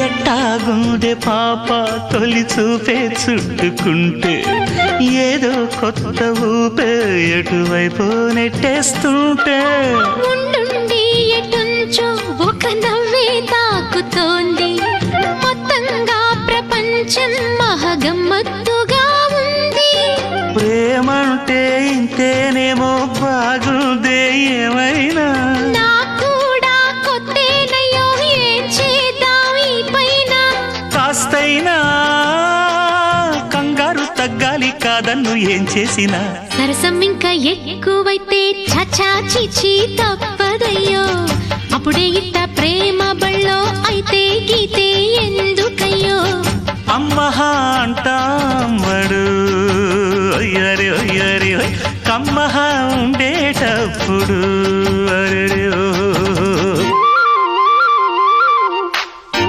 ఎట్టాగుందే పాప తొలి చూపే చుట్టుకుంటే ఏదో కొత్త ఊపే ఎటువైపు నెట్టేస్తుంటే ఉండుండి ఎటుంచో ఒక నవ్వే తాకుతోంది మొత్తంగా ప్రపంచం మహగమ్మత్తుగా ఉంది ప్రేమంటే ఇంతేనేమో బాగుందే ఏమైనా కూడా కొత్తేనయ్యో ఏం చేద్దాం ఈ పైన కాస్తైనా కంగారు తగ్గాలి కాదన్ను ఏం చేసినా సరసం ఇంకా ఎక్కువైతే చచా చిచి తప్పదయ్యో అప్పుడే ఇట్ట ప్రేమ బళ్ళో అయితే గీతే ఎందుకయ్యో అమ్మహా అంటామడు అయ్యరే అయ్యరే కమ్మహా ఉండేటప్పుడు